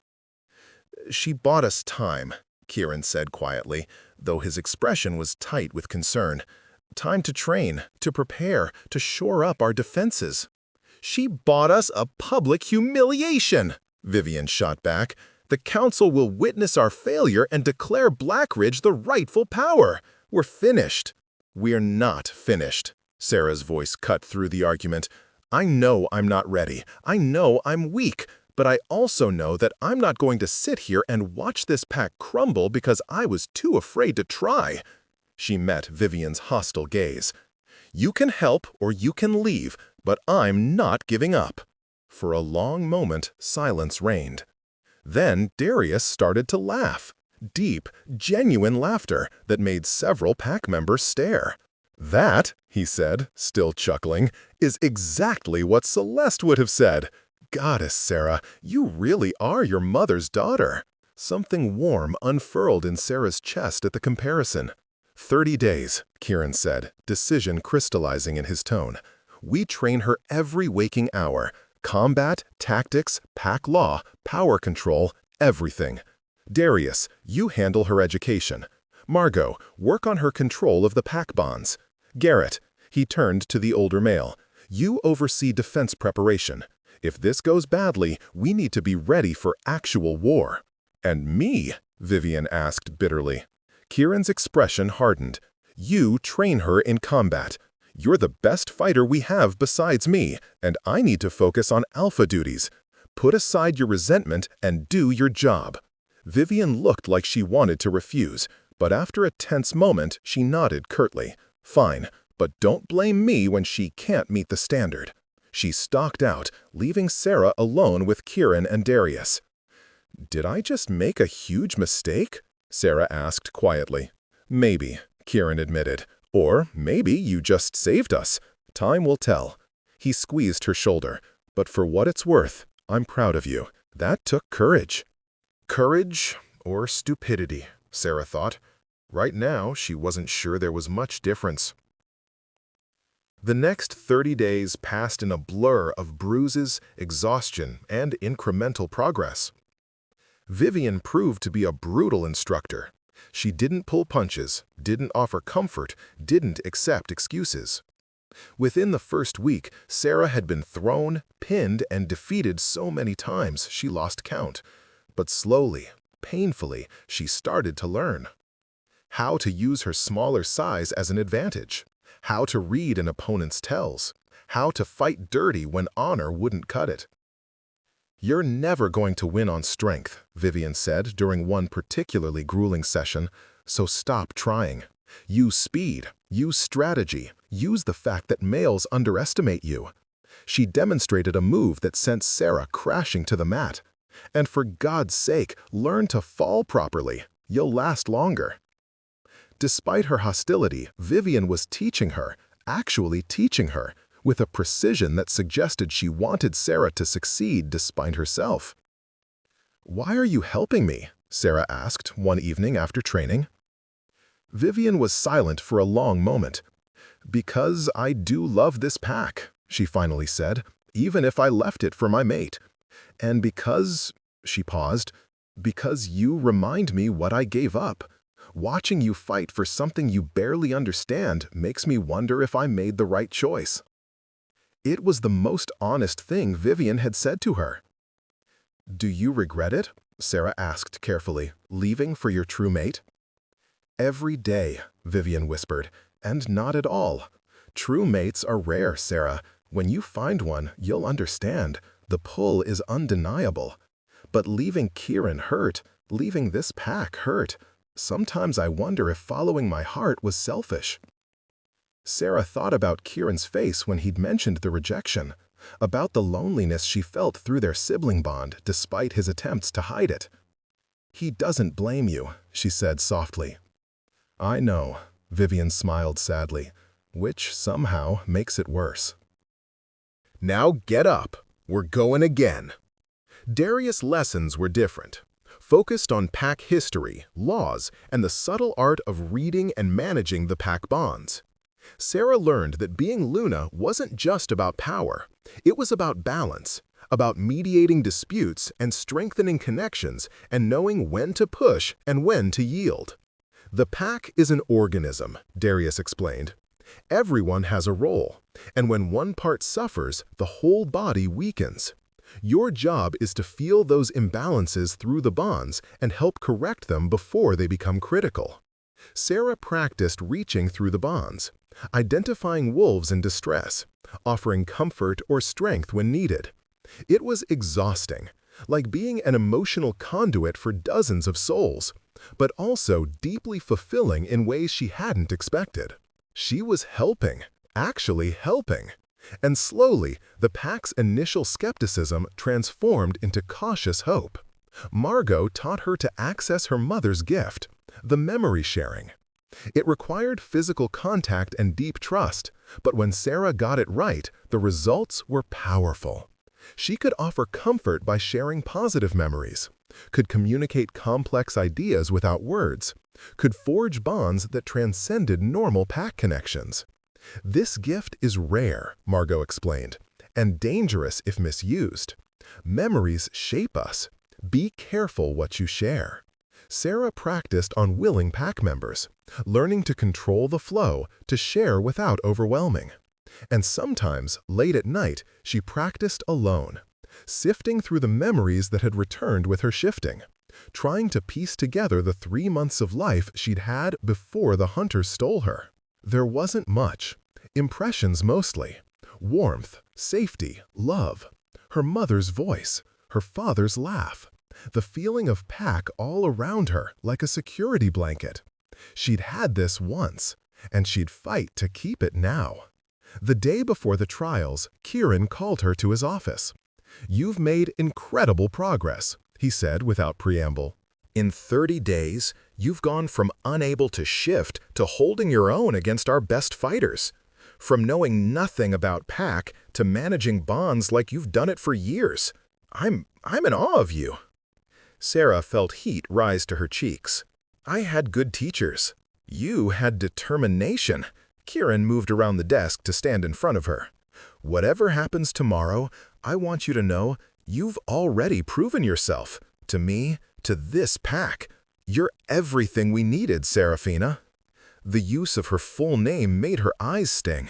"She bought us time," Kieran said quietly, though his expression was tight with concern. "Time to train, to prepare, to shore up our defenses." "She bought us a public humiliation," Vivian shot back. "The council will witness our failure and declare Black Ridge the rightful power. We're finished." "We're not finished," Sarah's voice cut through the argument. "I know I'm not ready. I know I'm weak. But I also know that I'm not going to sit here and watch this pack crumble because I was too afraid to try." She met Vivian's hostile gaze. "You can help or you can leave, but I'm not giving up." For a long moment, silence reigned. Then Darius started to laugh. Deep, genuine laughter that made several pack members stare. "That," he said, still chuckling, "is exactly what Celeste would have said. Goddess Sarah, you really are your mother's daughter." Something warm unfurled in Sarah's chest at the comparison. 30 days, Kieran said, decision crystallizing in his tone. "We train her every waking hour. Combat, tactics, pack law, power control, everything. Darius, you handle her education. Margot, work on her control of the pack bonds. Garrett," he turned to the older male, "you oversee defense preparation. If this goes badly, we need to be ready for actual war." "And me?" Vivian asked bitterly. Kieran's expression hardened. "You train her in combat. You're the best fighter we have besides me, and I need to focus on alpha duties. Put aside your resentment and do your job." Vivian looked like she wanted to refuse, but after a tense moment, she nodded curtly. "Fine, but don't blame me when she can't meet the standard." She stalked out, leaving Sarah alone with Kieran and Darius. "Did I just make a huge mistake?" Sarah asked quietly. "Maybe," Kieran admitted. "Or maybe you just saved us. Time will tell." He squeezed her shoulder. "But for what it's worth, I'm proud of you. That took courage." Courage or stupidity, Sarah thought. Right now, she wasn't sure there was much difference. The next 30 days passed in a blur of bruises, exhaustion, and incremental progress. Vivian proved to be a brutal instructor. She didn't pull punches, didn't offer comfort, didn't accept excuses. Within the first week, Sarah had been thrown, pinned, and defeated so many times she lost count. But slowly, painfully, she started to learn. How to use her smaller size as an advantage. How to read an opponent's tells. How to fight dirty when honor wouldn't cut it. "You're never going to win on strength," Vivian said during one particularly grueling session, "so stop trying. Use speed, use strategy, use the fact that males underestimate you." She demonstrated a move that sent Sarah crashing to the mat. "And for God's sake, learn to fall properly. You'll last longer." Despite her hostility, Vivian was teaching her, actually teaching her, with a precision that suggested she wanted Sarah to succeed despite herself. "Why are you helping me?" Sarah asked one evening after training. Vivian was silent for a long moment. "Because I do love this pack," she finally said, "even if I left it for my mate. And because," she paused, "because you remind me what I gave up. Watching you fight for something you barely understand makes me wonder if I made the right choice." It was the most honest thing Vivian had said to her. "Do you regret it?" Sarah asked carefully, "leaving for your true mate?" "Every day," Vivian whispered, "and not at all. True mates are rare, Sarah. When you find one, you'll understand. The pull is undeniable. But leaving Kieran hurt, leaving this pack hurt. Sometimes I wonder if following my heart was selfish." Sarah thought about Kieran's face when he'd mentioned the rejection, about the loneliness she felt through their sibling bond despite his attempts to hide it. "He doesn't blame you," she said softly. "I know," Vivian smiled sadly, "which somehow makes it worse." Now get up. We're going again. Darius' lessons were different, focused on pack history, laws, and the subtle art of reading and managing the pack bonds. Sarah learned that being Luna wasn't just about power. It was about balance, about mediating disputes and strengthening connections and knowing when to push and when to yield. "The pack is an organism," Darius explained. "Everyone has a role, and when one part suffers, the whole body weakens. Your job is to feel those imbalances through the bonds and help correct them before they become critical." Sarah practiced reaching through the bonds, identifying wolves in distress, offering comfort or strength when needed. It was exhausting, like being an emotional conduit for dozens of souls, but also deeply fulfilling in ways she hadn't expected. She was helping, actually helping. And slowly, the pack's initial skepticism transformed into cautious hope. Margot taught her to access her mother's gift, the memory sharing. It required physical contact and deep trust, but when Sarah got it right, the results were powerful. She could offer comfort by sharing positive memories, could communicate complex ideas without words, could forge bonds that transcended normal pack connections. "This gift is rare," Margot explained, "and dangerous if misused. Memories shape us. Be careful what you share." Sarah practiced on willing pack members, learning to control the flow, to share without overwhelming. And sometimes, late at night, she practiced alone, sifting through the memories that had returned with her shifting, trying to piece together the 3 months of life she'd had before the hunters stole her. There wasn't much. Impressions mostly. Warmth, safety, love. Her mother's voice, her father's laugh. The feeling of pack all around her like a security blanket. She'd had this once, and she'd fight to keep it now. The day before the trials, Kieran called her to his office. "You've made incredible progress," he said without preamble. "In 30 days, you've gone from unable to shift to holding your own against our best fighters. From knowing nothing about pack to managing bonds like you've done it for years. I'm in awe of you." Sarah felt heat rise to her cheeks. "I had good teachers. You had determination." Kieran moved around the desk to stand in front of her. "Whatever happens tomorrow, I want you to know you've already proven yourself. To me, to this pack. You're everything we needed, Serafina." The use of her full name made her eyes sting.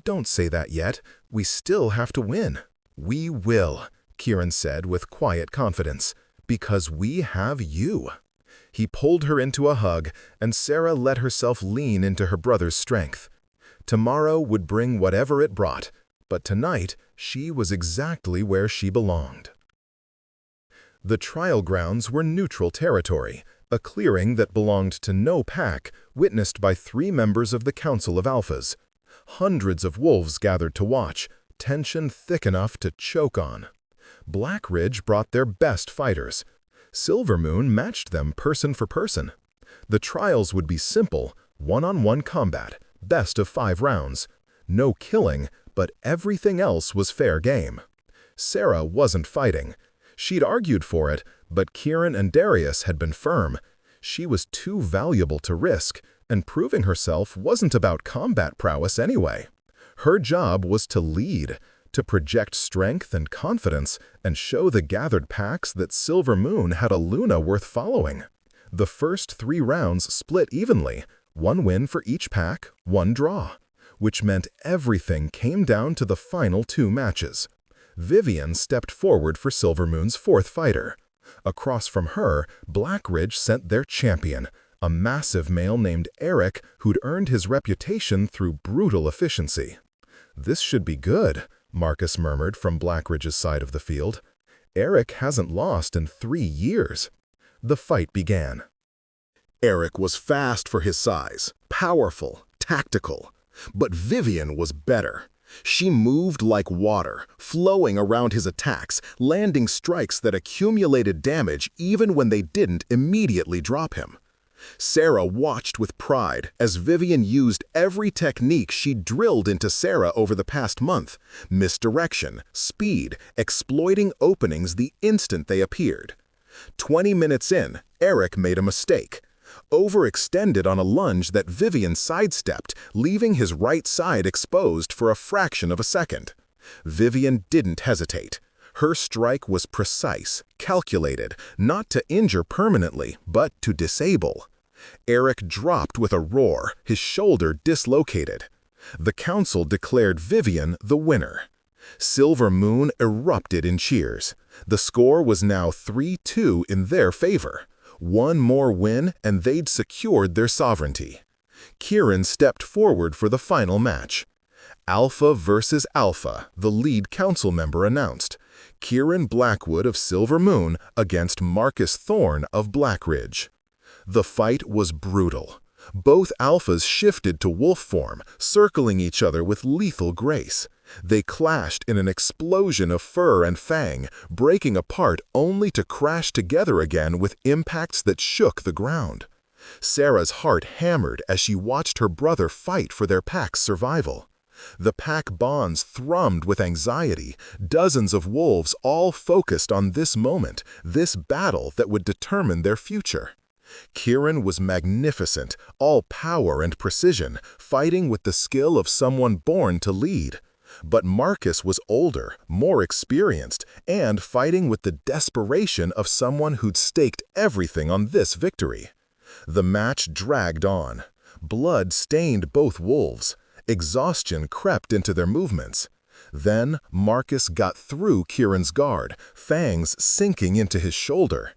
"Don't say that yet. We still have to win." "We will," Kieran said with quiet confidence, "because we have you." He pulled her into a hug, and Sarah let herself lean into her brother's strength. Tomorrow would bring whatever it brought, but tonight she was exactly where she belonged. The trial grounds were neutral territory, a clearing that belonged to no pack, witnessed by 3 members of the Council of Alphas. Hundreds of wolves gathered to watch, tension thick enough to choke on. Black Ridge brought their best fighters. Silver Moon matched them person for person. The trials would be simple, one-on-one combat, best of 5 rounds. No killing, but everything else was fair game. Sarah wasn't fighting. She'd argued for it, but Kieran and Darius had been firm. She was too valuable to risk, And proving herself wasn't about combat prowess anyway. Her job was to lead, to project strength and confidence and show the gathered packs that Silver Moon had a Luna worth following. The first 3 rounds split evenly, 1 win for each pack, 1 draw, which meant everything came down to the final 2 matches. Vivian stepped forward for Silver Moon's 4th fighter. Across from her, Blackridge sent their champion, a massive male named Eric who'd earned his reputation through brutal efficiency. "This should be good," Marcus murmured from Blackridge's side of the field. "Eric hasn't lost in 3 years." The fight began. Eric was fast for his size, powerful, tactical. But Vivian was better. She moved like water, flowing around his attacks, landing strikes that accumulated damage even when they didn't immediately drop him. Sarah watched with pride as Vivian used every technique she drilled into Sarah over the past month: misdirection, speed, exploiting openings the instant they appeared. 20 minutes in, Eric made a mistake. Overextended on a lunge that Vivian sidestepped, leaving his right side exposed for a fraction of a second. Vivian didn't hesitate. Her strike was precise, calculated, not to injure permanently, but to disable. Eric dropped with a roar, his shoulder dislocated. The council declared Vivian the winner. Silver Moon erupted in cheers. The score was now 3-2 in their favor. 1 more win and they'd secured their sovereignty. Kieran stepped forward for the final match. Alpha versus Alpha, the lead council member announced. Kieran Blackwood of Silver Moon against Marcus Thorne of Blackridge. The fight was brutal. Both alphas shifted to wolf form, circling each other with lethal grace. They clashed in an explosion of fur and fang, breaking apart only to crash together again with impacts that shook the ground. Sarah's heart hammered as she watched her brother fight for their pack's survival. The pack bonds thrummed with anxiety, dozens of wolves all focused on this moment, this battle that would determine their future. Kieran was magnificent, all power and precision, fighting with the skill of someone born to lead. But Marcus was older, more experienced, and fighting with the desperation of someone who'd staked everything on this victory. The match dragged on. Blood stained both wolves. Exhaustion crept into their movements. Then Marcus got through Kieran's guard, fangs sinking into his shoulder.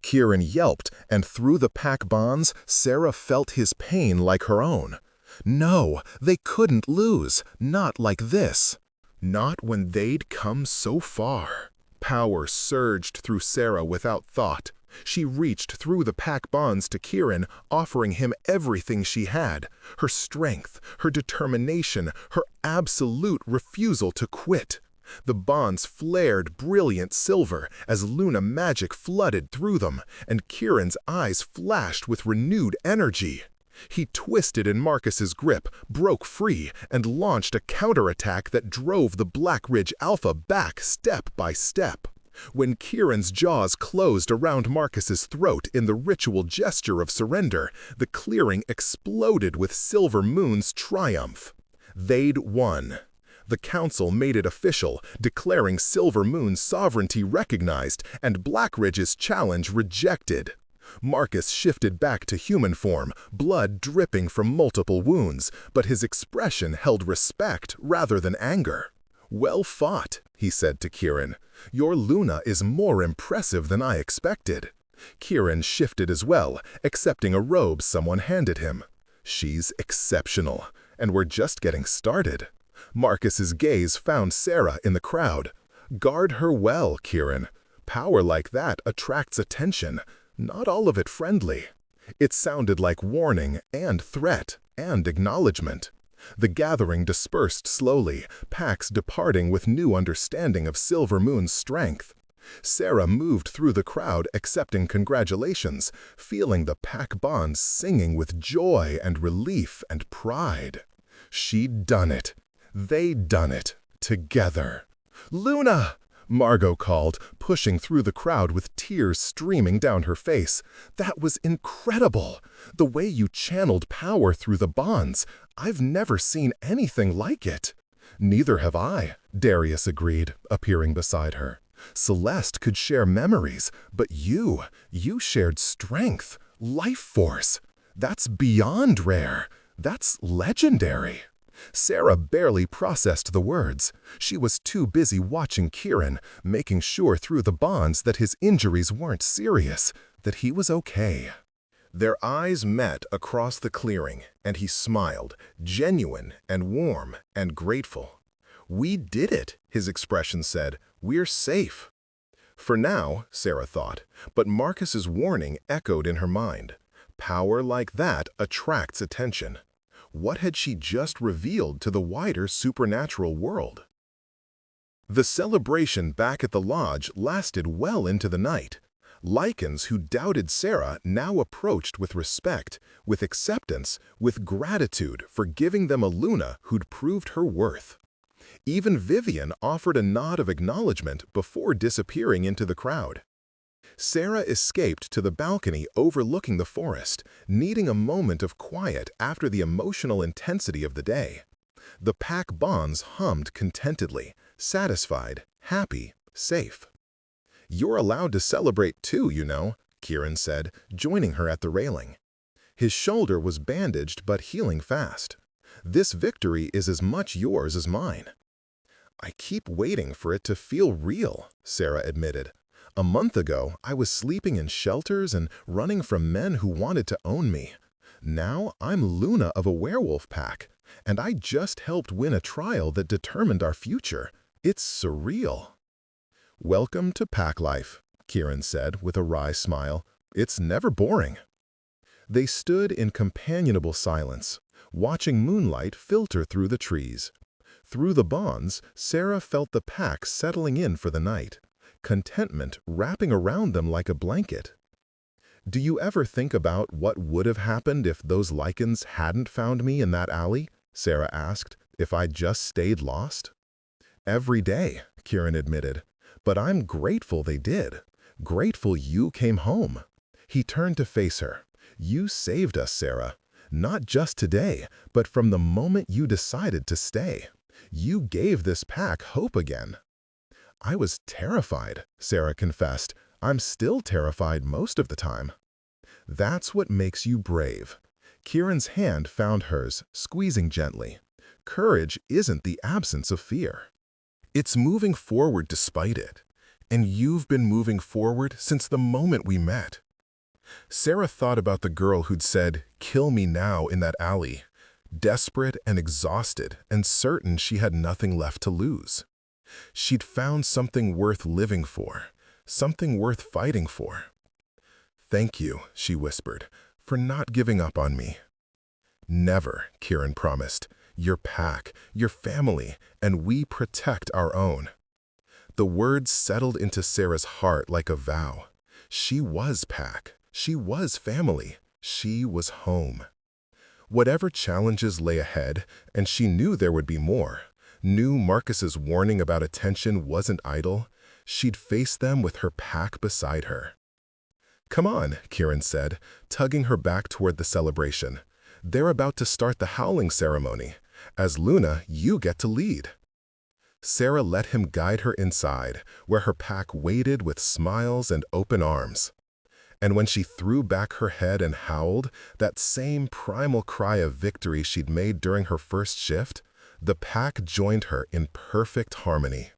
Kieran yelped, and through the pack bonds, Sarah felt his pain like her own. No, they couldn't lose, not like this. Not when they'd come so far. Power surged through Sarah without thought. She reached through the pack bonds to Kieran, offering him everything she had: her strength, her determination, her absolute refusal to quit. The bonds flared brilliant silver as Luna magic flooded through them, and Kieran's eyes flashed with renewed energy. He twisted in Marcus's grip, broke free, and launched a counterattack that drove the Blackridge Alpha back step by step. When Kieran's jaws closed around Marcus's throat in the ritual gesture of surrender, the clearing exploded with Silver Moon's triumph. They'd won. The council made it official, declaring Silver Moon's sovereignty recognized and Blackridge's challenge rejected. Marcus shifted back to human form, blood dripping from multiple wounds, but his expression held respect rather than anger. "Well fought," he said to Kieran. "Your Luna is more impressive than I expected." Kieran shifted as well, accepting a robe someone handed him. "She's exceptional, and we're just getting started." Marcus's gaze found Sarah in the crowd. "Guard her well, Kieran. Power like that attracts attention, not all of it friendly." It sounded like warning and threat and acknowledgement. The gathering dispersed slowly, packs departing with new understanding of Silver Moon's strength. Sarah moved through the crowd accepting congratulations, feeling the pack bonds singing with joy and relief and pride. She'd done it. They'd done it. Together. "Luna!" Margot called, pushing through the crowd with tears streaming down her face. That was incredible! The way you channeled power through the bonds. I've never seen anything like it. Neither have I, Darius agreed, appearing beside her. Celeste could share memories, but you shared strength, life force. That's beyond rare. That's legendary. Sarah barely processed the words. She was too busy watching Kieran, making sure through the bonds that his injuries weren't serious, that he was okay. Their eyes met across the clearing, and he smiled, genuine and warm and grateful. "We did it," his expression said. "We're safe." For now, Sarah thought, but Marcus's warning echoed in her mind. Power like that attracts attention. What had she just revealed to the wider supernatural world? The celebration back at the lodge lasted well into the night. Lycans who doubted Sarah now approached with respect, with acceptance, with gratitude for giving them a Luna who'd proved her worth. Even Vivian offered a nod of acknowledgement before disappearing into the crowd. Sarah escaped to the balcony overlooking the forest, needing a moment of quiet after the emotional intensity of the day. The pack bonds hummed contentedly, satisfied, happy, safe. "You're allowed to celebrate too, you know," Kieran said, joining her at the railing. His shoulder was bandaged but healing fast. "This victory is as much yours as mine." "I keep waiting for it to feel real," Sarah admitted. "A month ago, I was sleeping in shelters and running from men who wanted to own me. Now I'm Luna of a werewolf pack, and I just helped win a trial that determined our future. It's surreal." "Welcome to pack life," Kieran said with a wry smile. "It's never boring." They stood in companionable silence, watching moonlight filter through the trees. Through the bonds, Sarah felt the pack settling in for the night, contentment wrapping around them like a blanket. "Do you ever think about what would have happened if those Lycans hadn't found me in that alley?" Sarah asked. "If I'd just stayed lost?" "Every day," Kieran admitted. "But I'm grateful they did. Grateful you came home." He turned to face her. "You saved us, Sarah. Not just today, but from the moment you decided to stay. You gave this pack hope again." "I was terrified," Sarah confessed. "I'm still terrified most of the time." "That's what makes you brave." Kieran's hand found hers, squeezing gently. "Courage isn't the absence of fear. It's moving forward despite it. And you've been moving forward since the moment we met." Sarah thought about the girl who'd said, "Kill me now," in that alley, desperate and exhausted and certain she had nothing left to lose. She'd found something worth living for, something worth fighting for. "Thank you," she whispered, "for not giving up on me." "Never," Kieran promised. "Your pack, your family, and we protect our own." The words settled into Sarah's heart like a vow. She was pack. She was family. She was home. Whatever challenges lay ahead, and she knew there would be more, knew Marcus's warning about attention wasn't idle, she'd face them with her pack beside her. "Come on," Kieran said, tugging her back toward the celebration. "They're about to start the howling ceremony. As Luna, you get to lead." Sarah let him guide her inside, where her pack waited with smiles and open arms. And when she threw back her head and howled, that same primal cry of victory she'd made during her first shift, the pack joined her in perfect harmony.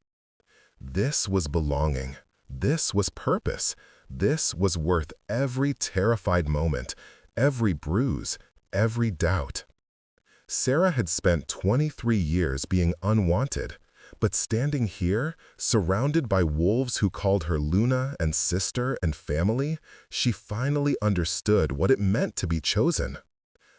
This was belonging. This was purpose. This was worth every terrified moment, every bruise, every doubt. Sarah had spent 23 years being unwanted, but standing here, surrounded by wolves who called her Luna and sister and family, she finally understood what it meant to be chosen.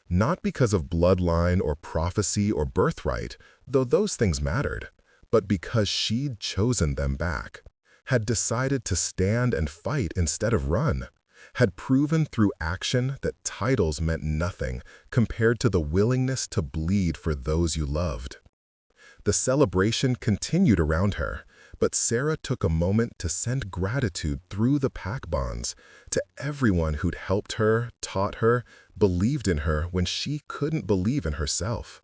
Not because of bloodline or prophecy or birthright, though those things mattered, but because she'd chosen them back, had decided to stand and fight instead of run, had proven through action that titles meant nothing compared to the willingness to bleed for those you loved. The celebration continued around her, But Sarah took a moment to send gratitude through the pack bonds to everyone who'd helped her, taught her, believed in her when she couldn't believe in herself.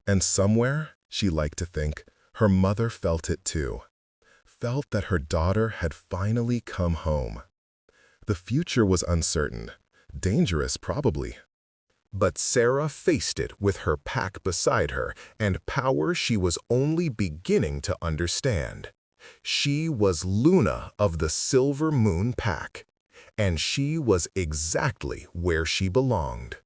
And somewhere, she liked to think, her mother felt it too. Felt that her daughter had finally come home. The future was uncertain, dangerous probably. But Sarah faced it with her pack beside her and power she was only beginning to understand. She was Luna of the Silver Moon Pack, and she was exactly where she belonged.